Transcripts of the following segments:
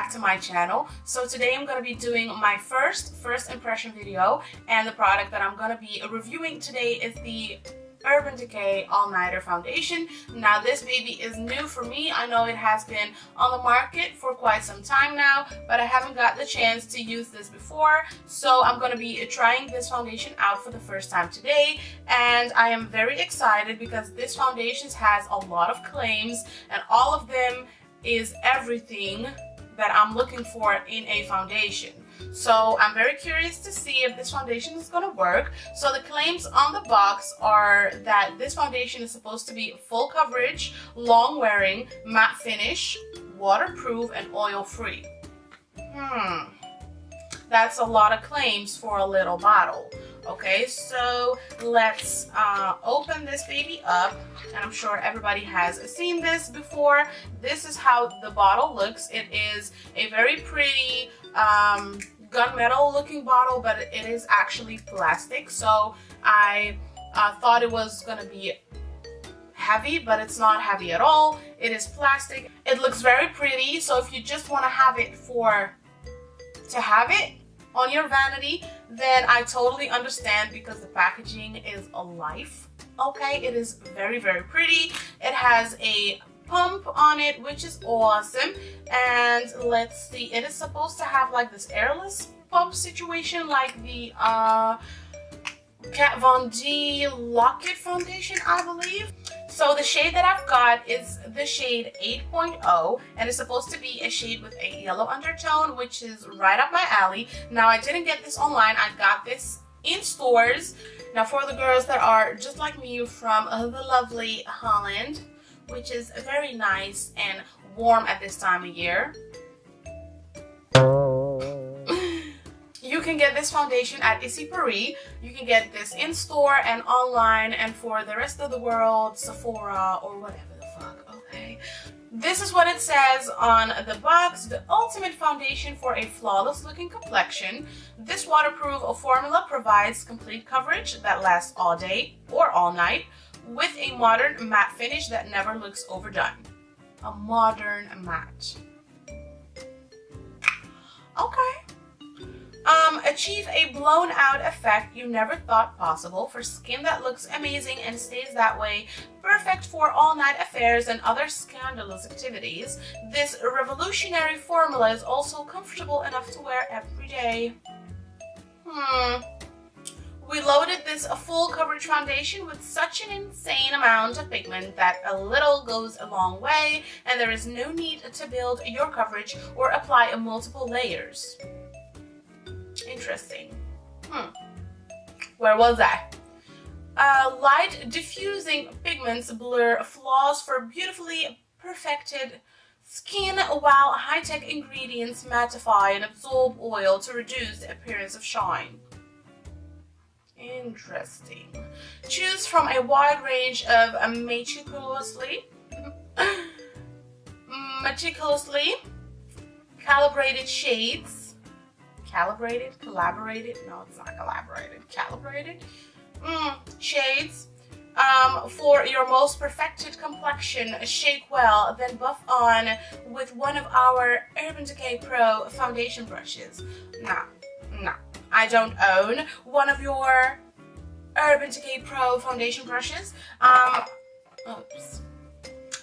back to my channel. So today I'm going to be doing my first impression video, and the product that I'm going to be reviewing today is the Urban Decay All Nighter Foundation. Now this baby is new for me. I know it has been on the market for quite some time now, but I haven't got the chance to use this before. So I'm going to be trying this foundation out for the first time today, and I am very excited because this foundation has a lot of claims, and all of them is everything that I'm looking for in a foundation. So I'm very curious to see if this foundation is going to work. So the claims on the box are that this foundation is supposed to be full coverage, long wearing, matte finish, waterproof, and oil free. That's a lot of claims for a little bottle. Okay, so let's open this baby up, and I'm sure everybody has seen this before. This is how the bottle looks. It is a very pretty gunmetal looking bottle, but it is actually plastic. So I thought it was gonna be heavy, but it's not heavy at all. It is plastic. It looks very pretty, so if you just want to have it to have it on your vanity, then I totally understand, because the packaging is a life. Okay, it is very, very pretty. It has a pump on it, which is awesome. And let's see, it is supposed to have like this airless pump situation, like the Kat Von D Lock-It foundation, I believe. So the shade that I've got is the shade 8.0, and it's supposed to be a shade with a yellow undertone, which is right up my alley. Now, I didn't get this online. I got this in stores. Now, for the girls that are just like me from the lovely Holland, which is very nice and warm at this time of year, you can get this foundation at Issy Paris. You can get this in store and online, and for the rest of the world, Sephora or whatever the fuck, okay? This is what it says on the box: the ultimate foundation for a flawless looking complexion. This waterproof formula provides complete coverage that lasts all day or all night, with a modern matte finish that never looks overdone. A modern matte. Okay. Achieve a blown out effect you never thought possible for skin that looks amazing and stays that way. Perfect for all night affairs and other scandalous activities. This revolutionary formula is also comfortable enough to wear every day. We loaded this full coverage foundation with such an insane amount of pigment that a little goes a long way, and there is no need to build your coverage or apply multiple layers. Interesting. Where was I? Light diffusing pigments blur flaws for beautifully perfected skin, while high-tech ingredients mattify and absorb oil to reduce the appearance of shine. Interesting. Choose from a wide range of meticulously calibrated shades. Calibrated? Collaborated? No, it's not collaborated. Calibrated? Shades. For your most perfected complexion. Shake well, then buff on with one of our Urban Decay Pro foundation brushes. No. I don't own one of your Urban Decay Pro foundation brushes. Oops.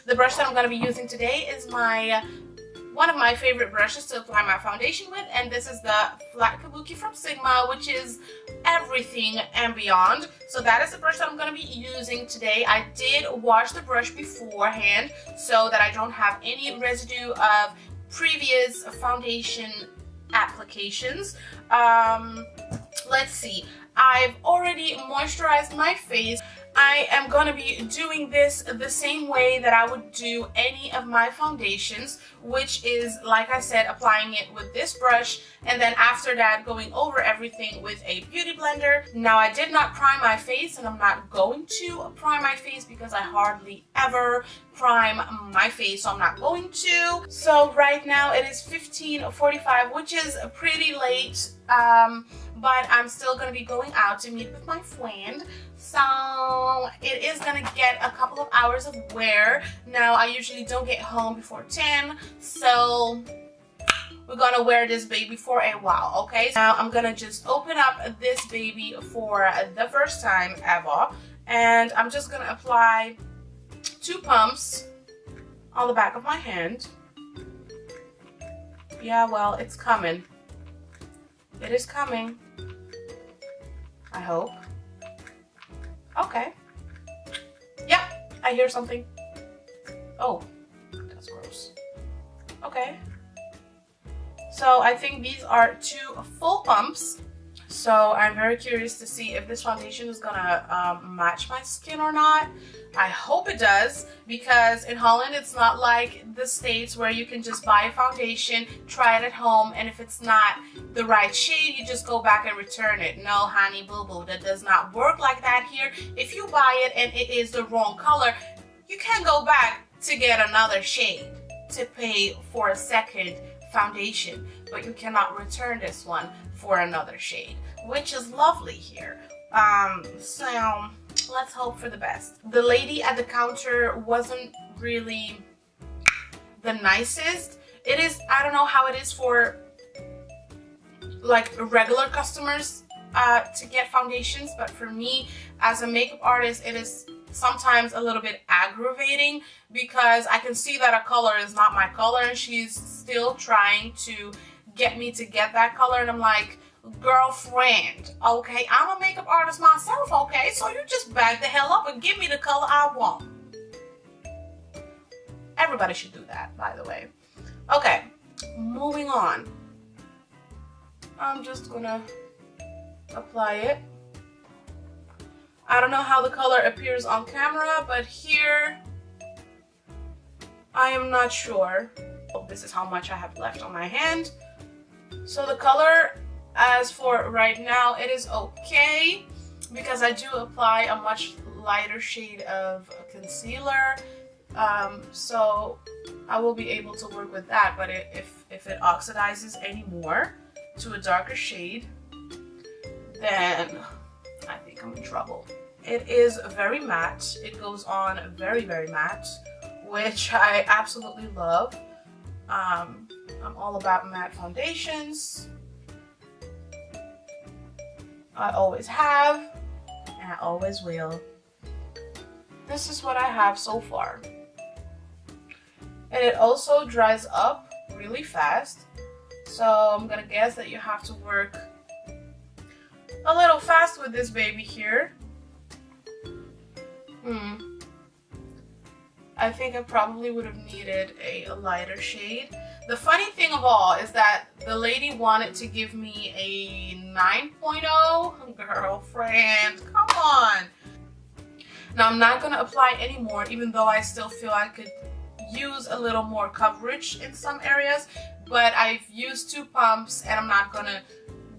The brush that I'm going to be using today is one of my favorite brushes to apply my foundation with, and this is the Flat Kabuki from Sigma, which is everything and beyond. So that is the brush that I'm going to be using today. I did wash the brush beforehand so that I don't have any residue of previous foundation applications. Let's see. I've already moisturized my face. I am going to be doing this the same way that I would do any of my foundations, which is, like I said, applying it with this brush, and then after that going over everything with a beauty blender. Now, I did not prime my face, and I'm not going to prime my face because I hardly ever prime my face, so I'm not going to. So right now it is 15:45, which is pretty late, but I'm still going to be going out to meet with my friend. So it is gonna get a couple of hours of wear. Now, I usually don't get home before 10, so we're gonna wear this baby for a while, okay? Now I'm gonna just open up this baby for the first time ever, and I'm just gonna apply 2 pumps on the back of my hand. Yeah, well, it's coming. It is coming. I hope. Okay. Yep, I hear something. Oh, that's gross. Okay. So I think these are 2 full pumps. So I'm very curious to see if this foundation is gonna match my skin or not. I hope it does, because in Holland it's not like the States where you can just buy a foundation, try it at home, and if it's not the right shade, you just go back and return it. No, honey boo boo, that does not work like that here. If you buy it and it is the wrong color, you can go back to get another shade to pay for a second foundation, but you cannot return this one for another shade, which is lovely here. So let's hope for the best. The lady at the counter wasn't really the nicest. It is, I don't know how it is for like regular customers to get foundations, but for me as a makeup artist, it is sometimes a little bit aggravating, because I can see that a color is not my color and she's still trying to get me to get that color, and I'm like, girlfriend, okay, I'm a makeup artist myself, okay, so you just back the hell up and give me the color I want. Everybody should do that, by the way. Okay, moving on. I'm just gonna apply it. I don't know how the color appears on camera, but here I am not sure. Oh, this is how much I have left on my hand. So the color, as for right now, it is okay, because I do apply a much lighter shade of concealer, so I will be able to work with that. But if it oxidizes anymore to a darker shade, then I think I'm in trouble. It is very matte. It goes on very, very matte, which I absolutely love. I'm all about matte foundations. I always have, and I always will. This is what I have so far. And it also dries up really fast. So I'm gonna guess that you have to work a little fast with this baby here. I think I probably would have needed a lighter shade. The funny thing of all is that the lady wanted to give me a 9.0. Girlfriend, come on. Now I'm not going to apply anymore, even though I still feel I could use a little more coverage in some areas. But I've used 2 pumps and I'm not going to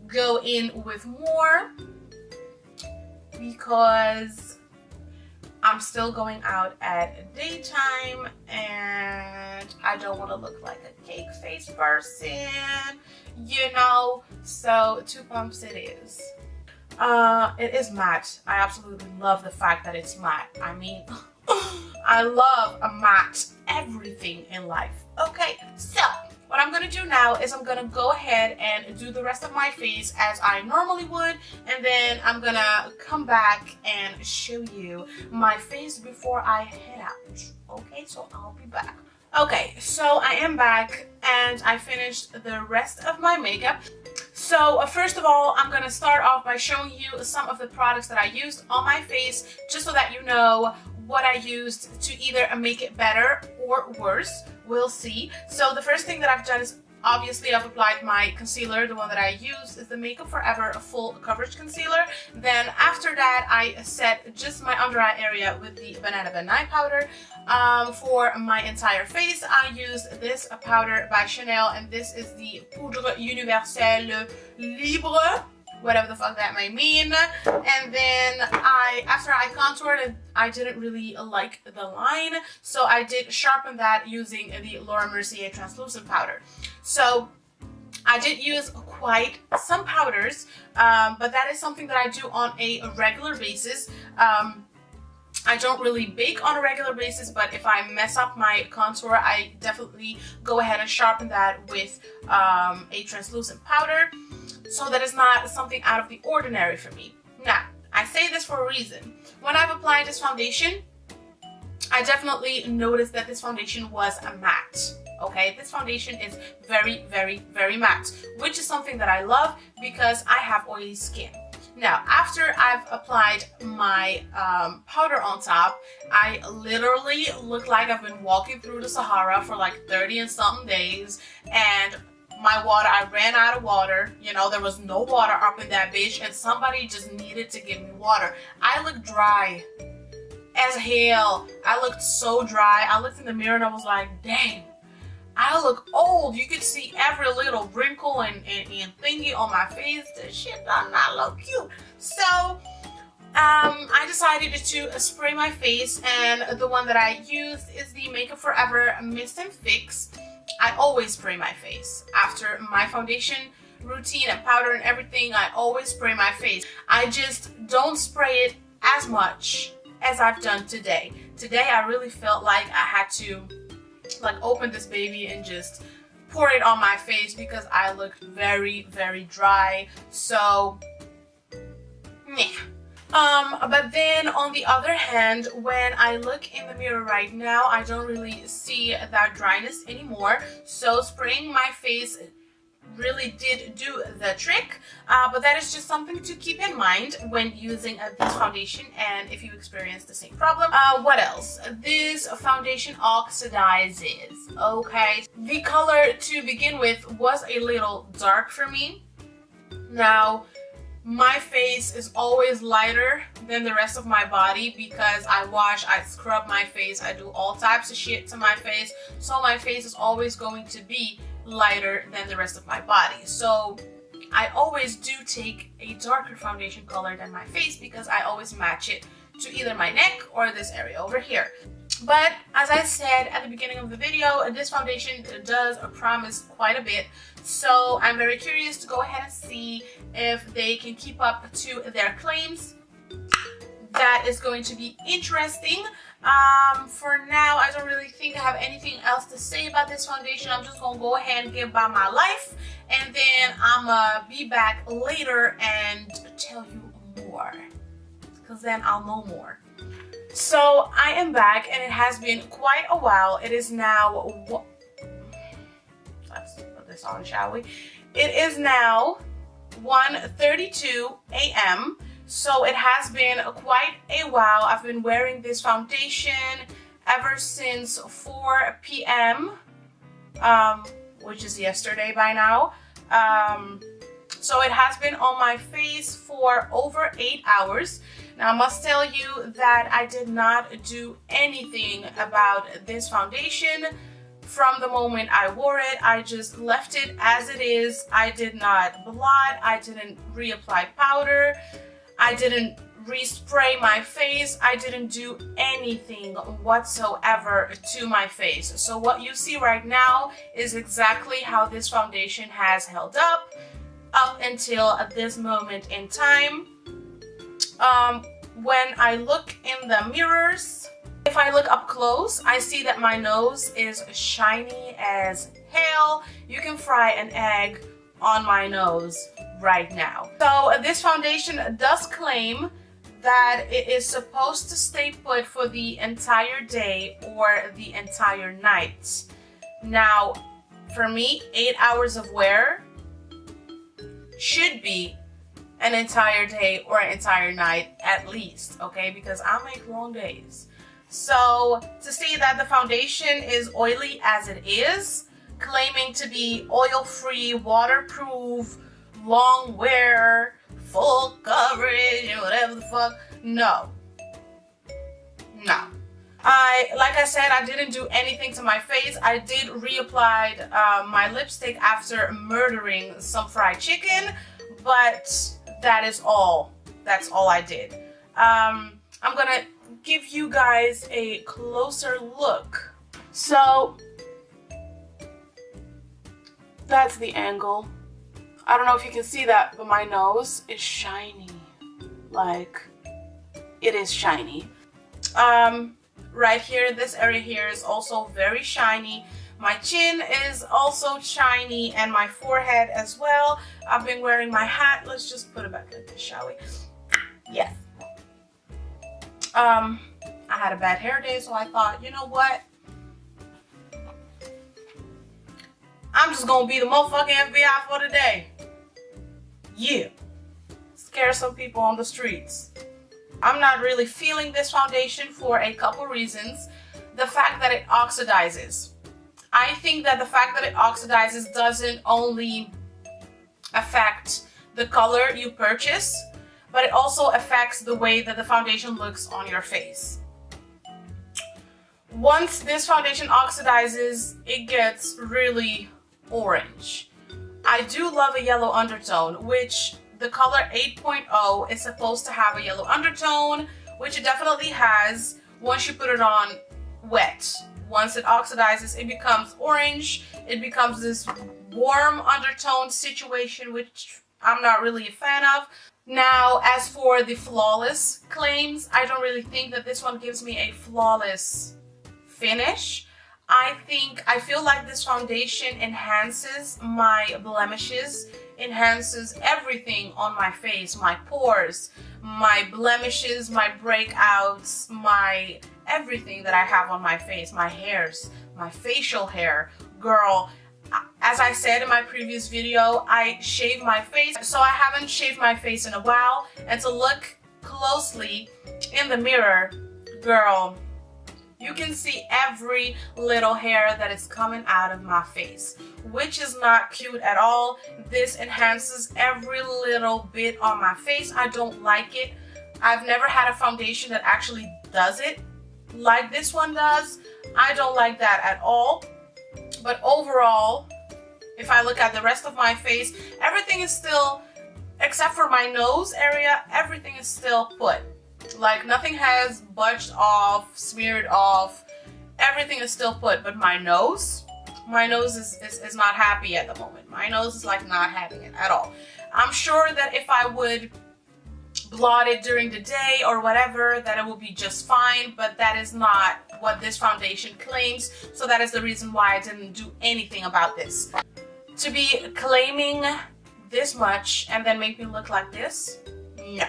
go in with more, because I'm still going out at daytime and I don't want to look like a cake face person, you know, so 2 pumps it is. It is matte. I absolutely love the fact that it's matte. I mean, I love a matte everything in life. Okay, so what I'm gonna do now is I'm gonna go ahead and do the rest of my face as I normally would, and then I'm gonna come back and show you my face before I head out. Okay, so I'll be back. Okay, so I am back and I finished the rest of my makeup. So first of all, I'm gonna start off by showing you some of the products that I used on my face, just so that you know what I used to either make it better or worse. We'll see. So the first thing that I've done is, obviously I've applied my concealer. The one that I use is the Makeup Forever Full Coverage Concealer. Then after that, I set just my under eye area with the Banana Night Powder. For my entire face, I used this powder by Chanel, and this is the Poudre Universelle Libre, whatever the fuck that may mean. And then after I contoured, I didn't really like the line, so I did sharpen that using the Laura Mercier translucent powder. So I did use quite some powders, but that is something that I do on a regular basis. I don't really bake on a regular basis, but if I mess up my contour, I definitely go ahead and sharpen that with a translucent powder. So that is not something out of the ordinary for me. Now, I say this for a reason. When I've applied this foundation, I definitely noticed that this foundation was a matte. Okay, this foundation is very, very, very matte, which is something that I love because I have oily skin. Now, after I've applied my powder on top, I literally look like I've been walking through the Sahara for like 30 and something days, and my water, I ran out of water. You know, there was no water up in that bitch, and somebody just needed to give me water. I looked dry as hell. I looked so dry. I looked in the mirror and I was like, dang, I look old. You could see every little wrinkle and thingy on my face. This shit does not look cute. So I decided to spray my face, and the one that I used is the Makeup Forever Mist and Fix. I always spray my face after my foundation routine and powder and everything. I always spray my face. I just don't spray it as much as I've done today. Today I really felt like I had to like open this baby and just pour it on my face because I looked very, very dry. So yeah. But then on the other hand, when I look in the mirror right now, I don't really see that dryness anymore. So spraying my face really did do the trick, but that is just something to keep in mind when using this foundation, and if you experience the same problem. What else? This foundation oxidizes. Okay, the color to begin with was a little dark for me. Now, my face is always lighter than the rest of my body because I wash, I scrub my face, I do all types of shit to my face, so my face is always going to be lighter than the rest of my body. So I always do take a darker foundation color than my face because I always match it to either my neck or this area over here. But as I said at the beginning of the video, this foundation does promise quite a bit. So I'm very curious to go ahead and see if they can keep up to their claims. That is going to be interesting. For now, I don't really think I have anything else to say about this foundation. I'm just gonna go ahead and get about my life, and then I'm gonna be back later and tell you more, because then I'll know more. So I am back, and it has been quite a while. It is now, let's put this on, shall we? It is now 1:32 a.m. So it has been quite a while. I've been wearing this foundation ever since 4 p.m. Which is yesterday by now. So it has been on my face for over 8 hours. Now I must tell you that I did not do anything about this foundation from the moment I wore it. I just left it as it is. I did not blot, I didn't reapply powder, I didn't respray my face, I didn't do anything whatsoever to my face. So what you see right now is exactly how this foundation has held up until this moment in time. When I look in the mirrors, if I look up close, I see that my nose is shiny as hell. You can fry an egg on my nose right now. So this foundation does claim that it is supposed to stay put for the entire day or the entire night. Now, for me, 8 hours of wear should be an entire day or an entire night at least, okay? Because I make long days. So to see that the foundation is oily as it is, claiming to be oil-free, waterproof, long wear, full coverage, and whatever the fuck, no. Like I said, I didn't do anything to my face. I did reapply my lipstick after murdering some fried chicken, but that is all. That's all I did. I'm gonna give you guys a closer look. So that's the angle. I don't know if you can see that, but my nose is shiny. Like, it is shiny. Right here, this area here is also very shiny. My chin is also shiny, and my forehead as well. I've been wearing my hat. Let's just put it back like this, shall we? Yes. I had a bad hair day, so I thought, you know what? I'm just gonna be the motherfucking FBI for the day. Yeah. Scare some people on the streets. I'm not really feeling this foundation for a couple reasons. The fact that it oxidizes. I think that the fact that it oxidizes doesn't only affect the color you purchase, but it also affects the way that the foundation looks on your face. Once this foundation oxidizes, it gets really orange. I do love a yellow undertone, which the color 8.0 is supposed to have a yellow undertone, which it definitely has once you put it on wet. Once it oxidizes, it becomes orange. It becomes this warm undertone situation, which I'm not really a fan of. Now, as for the flawless claims, I don't really think that this one gives me a flawless finish. I feel like this foundation enhances my blemishes, enhances everything on my face, my pores, my blemishes, my breakouts, my everything that I have on my face, my hairs, my facial hair. Girl, as I said in my previous video, I shave my face, so I haven't shaved my face in a while, and to look closely in the mirror, girl, you can see every little hair that is coming out of my face, which is not cute at all. This enhances every little bit on my face. I don't like it. I've never had a foundation that actually does it like this one does. I don't like that at all. But overall, if I look at the rest of my face, everything is still, except for my nose area, everything is still put. Like nothing has budged off, smeared off, everything is still put, but my nose is not happy at the moment. My nose is like not having it at all. I'm sure that if I would blot it during the day or whatever, that it will be just fine, but that is not what this foundation claims, so that is the reason why I didn't do anything about this. To be claiming this much and then make me look like this? No.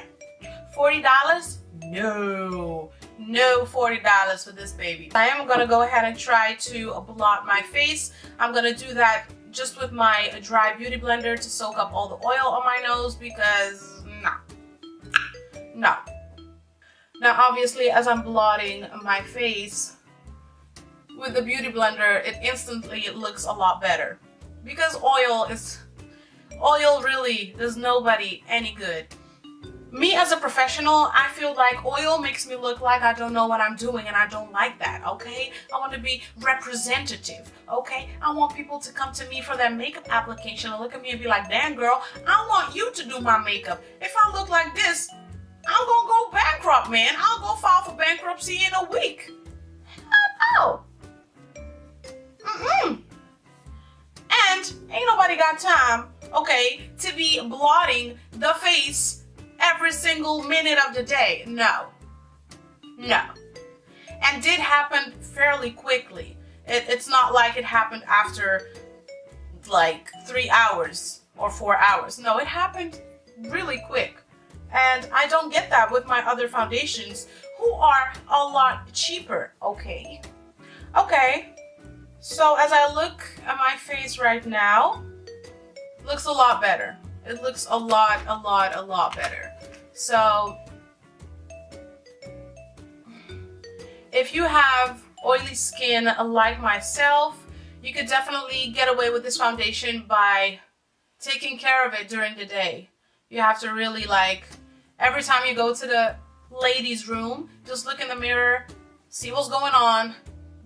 $40? No. No $40 for this baby. I am gonna go ahead and try to blot my face. I'm gonna do that just with my dry beauty blender to soak up all the oil on my nose, because no. Now obviously, as I'm blotting my face with the beauty blender, it instantly looks a lot better, because oil really does nobody any good. Me as a professional, I feel like oil makes me look like I don't know what I'm doing, and I don't like that, okay? I want to be representative, okay? I want people to come to me for their makeup application and look at me and be like, damn girl, I want you to do my makeup. If I look like this, I'm gonna go bankrupt, man. I'll go file for bankruptcy in a week. Hell no. And ain't nobody got time, okay, to be blotting the face every single minute of the day. No. And did happen fairly quickly. It's not like it happened after like 3 hours or 4 hours. No, it happened really quick. And I don't get that with my other foundations, who are a lot cheaper, okay? Okay, so as I look at my face right now, it looks a lot better. It looks a lot better. So, if you have oily skin like myself, you could definitely get away with this foundation by taking care of it during the day. You have to really, like, every time you go to the ladies' room, just look in the mirror, see what's going on,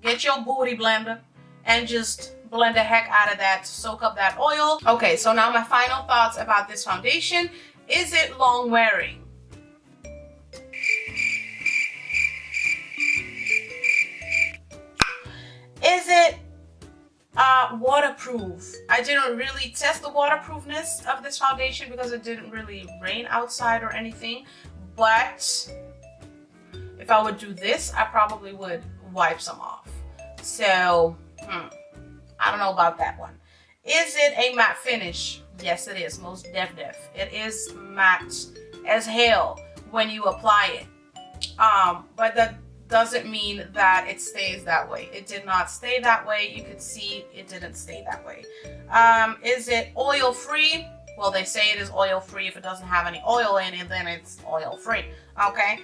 get your booty blender, and just blend the heck out of that to soak up that oil. Okay, so now my final thoughts about this foundation. Is it long wearing? Is it waterproof? I didn't really test the waterproofness of this foundation because it didn't really rain outside or anything, but if I would do this, I probably would wipe some off. So, I don't know about that one. Is it a matte finish? Yes, it is. Most def. It is matte as hell when you apply it. But that doesn't mean that it stays that way. It did not stay that way. You could see it didn't stay that way. Is it oil free? Well, they say it is oil free. If it doesn't have any oil in it, then it's oil free. Okay.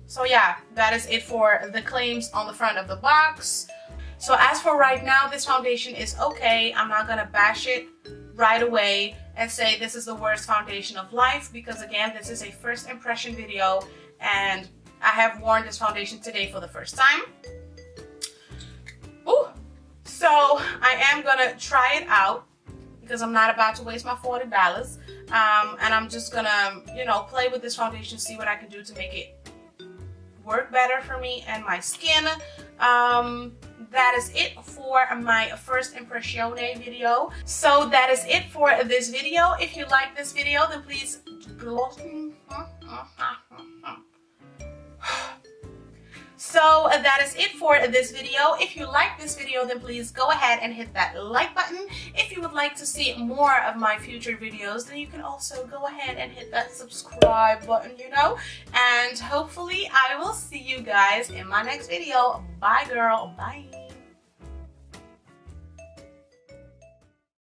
So yeah, that is it for the claims on the front of the box. So as for right now, this foundation is okay. I'm not gonna bash it right away and say this is the worst foundation of life, because again, this is a first impression video and I have worn this foundation today for the first time. Ooh. So I am gonna try it out because I'm not about to waste my $40. And I'm just gonna, you know, play with this foundation, see what I can do to make it work better for me and my skin. That is it for my first impression video. So that is it for this video. If you like this video, then please So that is it for this video. If you like this video, then please go ahead and hit that like button. If you would like to see more of my future videos, then you can also go ahead and hit that subscribe button, you know. And hopefully I will see you guys in my next video. Bye girl, bye.